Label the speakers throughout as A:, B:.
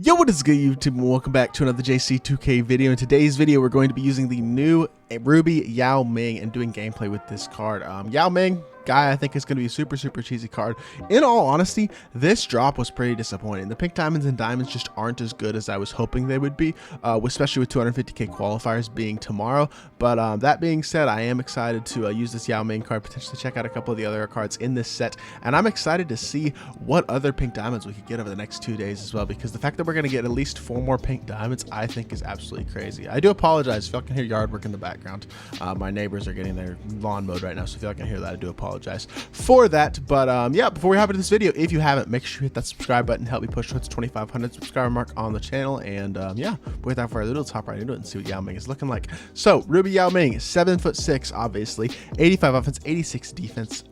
A: Yo, what is good, YouTube, and welcome back to another JC2K video. In today's video, we're going to be using the new Ruby YAO Ming and doing gameplay with this card. YAO Ming guy, I think is going to be a super cheesy card. In all honesty, this drop was pretty disappointing. The pink diamonds and diamonds just aren't as good as I was hoping they would be, especially with 250k qualifiers being tomorrow. But that being said, I am excited to use this YAO Ming card, potentially check out a couple of the other cards in this set, and I'm excited to see what other pink diamonds we could get over the next 2 days as well, because the fact that we're going to get at least 4 more pink diamonds, I think is absolutely crazy. I do apologize if y'all can hear yard work in the background. My neighbors are getting their lawn mowed right now, so if y'all can hear that, I do apologize for that. But yeah, before we hop into this video, if you haven't, make sure you hit that subscribe button, help me push towards 2,500 subscriber mark on the channel. And yeah, without further ado, let's hop right into it and see what YAO Ming is looking like. So Ruby YAO Ming, 7'6", obviously, 85 offense, 86 defense,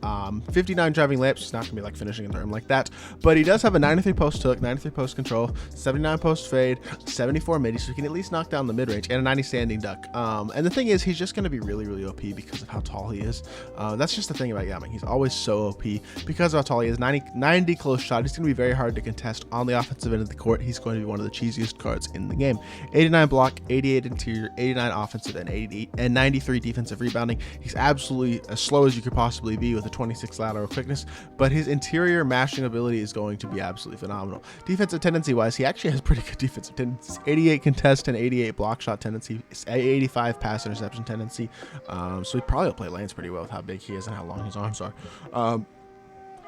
A: 59 driving layups. He's not gonna be like finishing in the rim like that, but he does have a 93 post hook, 93 post control, 79 post fade, 74 midi, so he can at least knock down the mid range, and a 90 standing duck. And the thing is, he's just gonna be really OP because of how tall he is. That's just the thing about YAO Ming. He's always so OP because of how tall he is. 90 close shot. He's going to be very hard to contest on the offensive end of the court. He's going to be one of the cheesiest cards in the game. 89 block, 88 interior, 89 offensive, and 93 defensive rebounding. He's absolutely as slow as you could possibly be with a 26 lateral quickness, but his interior mashing ability is going to be absolutely phenomenal. Defensive tendency wise, he actually has pretty good defensive tendencies. 88 contest and 88 block shot tendency, 85 pass interception tendency. So he probably will play lanes pretty well with how big he is and how long his arms are.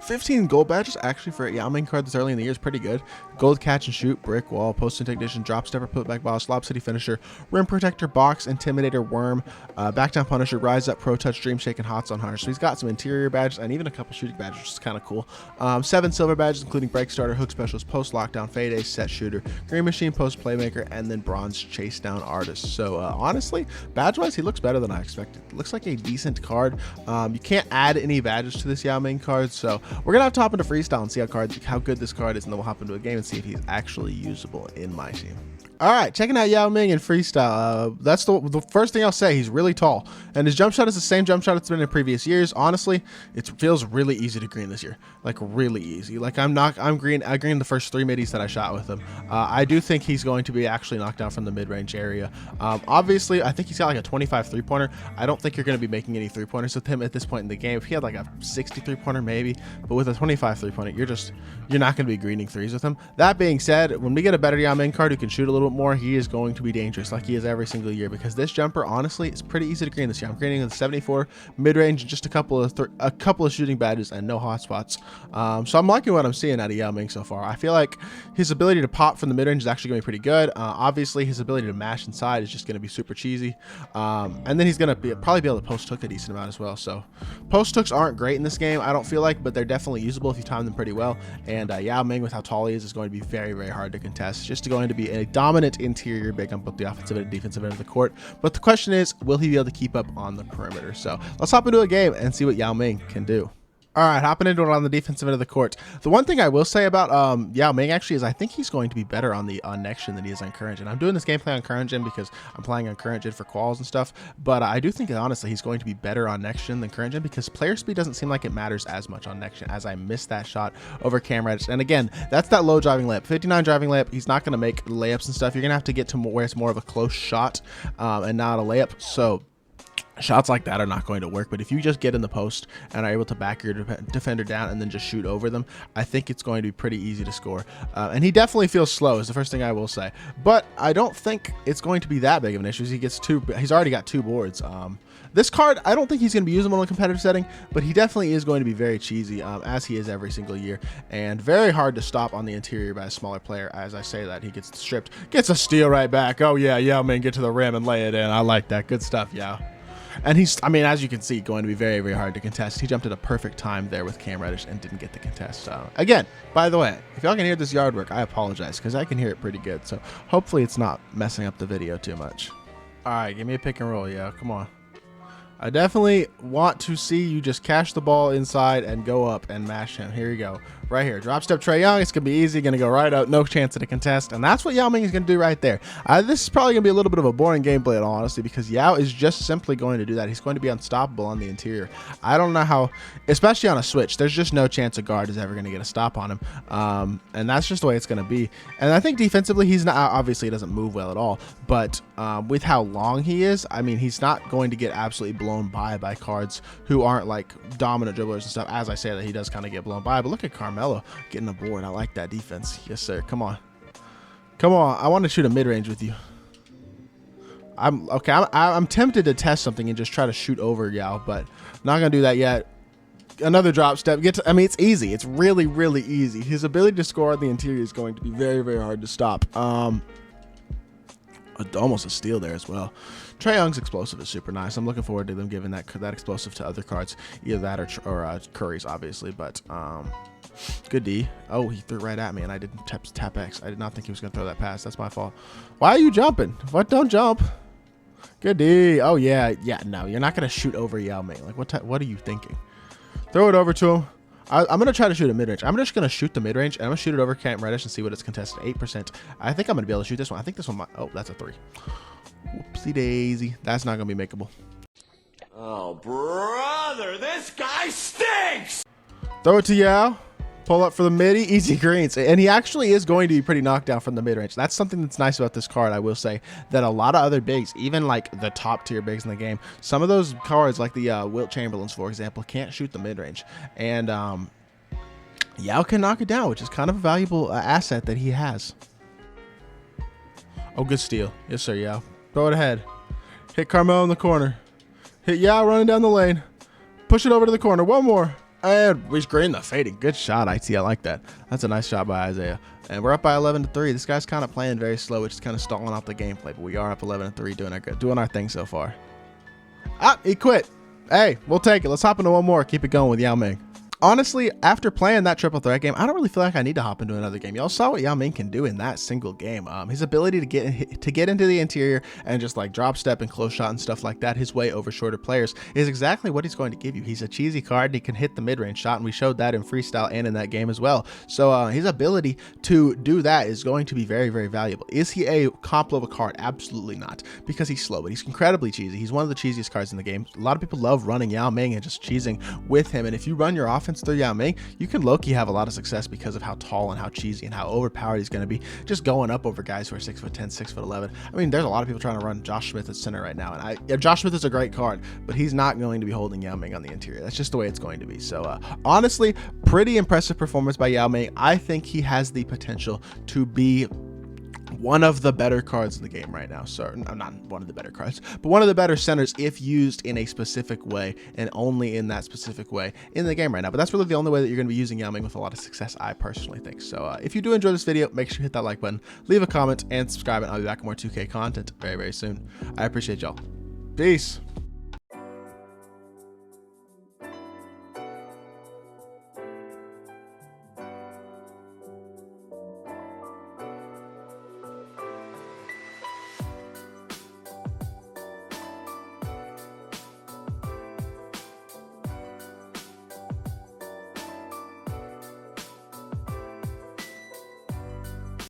A: 15 gold badges actually for a YAO Ming card this early in the year is pretty good. Gold catch and shoot, brick wall, post and technician, drop stepper, put back boss, lob city finisher, rim protector, box, intimidator, worm, back down punisher, rise up, pro touch, dream shake, and hot zone hunter. So he's got some interior badges and even a couple shooting badges, which is kind of cool. 7 silver badges, including break starter, hook specialist, post lockdown, fade ace, set shooter, green machine, post playmaker, and then bronze chase down artist. So honestly, badge wise, he looks better than I expected. Looks like a decent card. You can't add any badges to this YAO Ming card, so we're gonna have to hop into freestyle and see how good this card is, and then we'll hop into a game and see if he's actually usable in my team. All right, checking out YAO Ming in freestyle. That's the first thing I'll say. He's really tall, and his jump shot is the same jump shot it's been in previous years. Honestly, it feels really easy to green this year, like really easy. Like I greened the first 3 middies that I shot with him. I do think he's going to be actually knocked down from the mid-range area. Obviously, I think he's got like a 25 3-pointer. I don't think you're going to be making any 3-pointers with him at this point in the game. If he had like a 60 3-pointer, maybe, but with a 25 3-pointer, you're not going to be greening threes with him. That being said, when we get a better YAO Ming card who can shoot a little bit more, he is going to be dangerous like he is every single year, because this jumper honestly is pretty easy to green this year. I'm greening with 74 mid-range and just a couple of shooting badges and no hotspots. So I'm liking what I'm seeing out of YAO Ming so far. I feel like his ability to pop from the mid-range is actually going to be pretty good. Obviously his ability to mash inside is just going to be super cheesy, and then he's going to probably be able to post hook a decent amount as well. So post hooks aren't great in this game, I don't feel like, but they're definitely usable if you time them pretty well. And YAO Ming, with how tall he is going to be very hard to contest. Just going to be a dominant interior big on both the offensive and defensive end of the court. But the question is, will he be able to keep up on the perimeter? So let's hop into a game and see what YAO Ming can do. All right, hopping into it on the defensive end of the court. The one thing I will say about YAO Ming actually is I think he's going to be better on next gen than he is on current gen. I'm doing this gameplay on current gen because I'm playing on current gen for quals and stuff, but I do think that honestly he's going to be better on next gen than current gen, because player speed doesn't seem like it matters as much on next gen, as I missed that shot over Cam Reddish. And again, that's that low driving layup, 59 driving layup. He's not going to make layups and stuff. You're going to have to get to where it's more of a close shot and not a layup. So shots like that are not going to work. But if you just get in the post and are able to back your defender down and then just shoot over them, I think it's going to be pretty easy to score. And he definitely feels slow, is the first thing I will say. But I don't think it's going to be that big of an issue. He's already got 2 boards. This card, I don't think he's going to be usable in a competitive setting, but he definitely is going to be very cheesy, as he is every single year, and very hard to stop on the interior by a smaller player. As I say that, he gets stripped, gets a steal right back. Oh yeah, YAO Ming, get to the rim and lay it in. I like that. Good stuff, YAO. And he's, I mean, as you can see, going to be very hard to contest. He jumped at a perfect time there with Cam Reddish and didn't get the contest. Again, by the way, if y'all can hear this yard work, I apologize, because I can hear it pretty good. So hopefully it's not messing up the video too much. All right, give me a pick and roll, YAO. Come on. I definitely want to see you just cash the ball inside and go up and mash him. Here you go. right here. Drop step Trae Young. It's going to be easy. Going to go right out. No chance at a contest. And that's what Yao Ming is going to do right there. This is probably going to be a little bit of a boring gameplay in all honesty, because Yao is just simply going to do that. He's going to be unstoppable on the interior. I don't know how, especially on a switch, there's just no chance a guard is ever going to get a stop on him. And that's just the way it's going to be. And I think defensively, he's not, obviously he doesn't move well at all, but with how long he is, I mean, he's not going to get absolutely blown by cards who aren't like dominant dribblers and stuff. As I say that, he does kind of get blown by, but look at Carmelo getting the board. I like that defense. Yes, sir. Come on. Come on. I want to shoot a mid-range with you. I'm tempted to test something and just try to shoot over Yao, but not going to do that yet. Another drop step. I mean, it's easy. It's really, really easy. His ability to score on the interior is going to be very, very hard to stop. Almost a steal there as well. Trae Young's explosive is super nice. I'm looking forward to them giving that explosive to other cards, either that or Curry's, obviously. But good D. Oh, he threw right at me, and I didn't tap X. I did not think he was going to throw that pass. That's my fault. Why are you jumping? What? Don't jump. Good D. Oh yeah, yeah. No, you're not going to shoot over Yao Ming. Like what are you thinking? Throw it over to him. I'm going to try to shoot a mid-range. I'm just going to shoot the mid-range, and I'm going to shoot it over Cam Reddish and see what it's contested. 8%. I think I'm going to be able to shoot this one. I think this one might. Oh, that's a 3. Whoopsie daisy. That's not going to be makeable.
B: Oh, brother, this guy stinks!
A: Throw it to Yao. Pull up for the midi. Easy greens. And he actually is going to be pretty knocked down from the mid-range. That's something that's nice about this card, I will say, that a lot of other bigs, even like the top tier bigs in the game, some of those cards, like the Wilt Chamberlains, for example, can't shoot the mid-range. And Yao can knock it down, which is kind of a valuable asset that he has. Oh, good steal. Yes, sir, Yao. Throw it ahead. Hit Carmelo in the corner. Hit Yao running down the lane. Push it over to the corner. One more. And we green the fading. Good shot, IT. I like that. That's a nice shot by Isaiah. And we're up by 11-3. This guy's kind of playing very slow, which is kind of stalling out the gameplay. But we are up 11-3, doing our thing so far. Ah, he quit. Hey, we'll take it. Let's hop into one more. Keep it going with Yao Ming. Honestly, after playing that triple threat game, I don't really feel like I need to hop into another game. Y'all saw what Yao Ming can do in that single game. His ability to get into the interior and just like drop step and close shot and stuff like that his way over shorter players is exactly what he's going to give you. He's a cheesy card and he can hit the mid-range shot, and we showed that in freestyle and in that game as well. So his ability to do that is going to be very, very valuable. Is he a comp level card? Absolutely not, because he's slow, but he's incredibly cheesy. He's one of the cheesiest cards in the game. A lot of people love running Yao Ming and just cheesing with him, and if you run your offense through Yao Ming, you can low-key have a lot of success because of how tall and how cheesy and how overpowered he's going to be, just going up over guys who are 6'10", 6'11". I mean, there's a lot of people trying to run Josh Smith at center right now, and Josh Smith is a great card, but he's not going to be holding Yao Ming on the interior. That's just the way it's going to be. So honestly, pretty impressive performance by Yao Ming. I think he has the potential to be one of the better cards in the game right now. So not one of the better cards, but one of the better centers if used in a specific way, and only in that specific way in the game right now. But that's really the only way that you're going to be using Yao Ming with a lot of success, I personally think. So if you do enjoy this video, make sure you hit that like button, leave a comment, and subscribe, and I'll be back with more 2K content very, very soon. I appreciate y'all. Peace.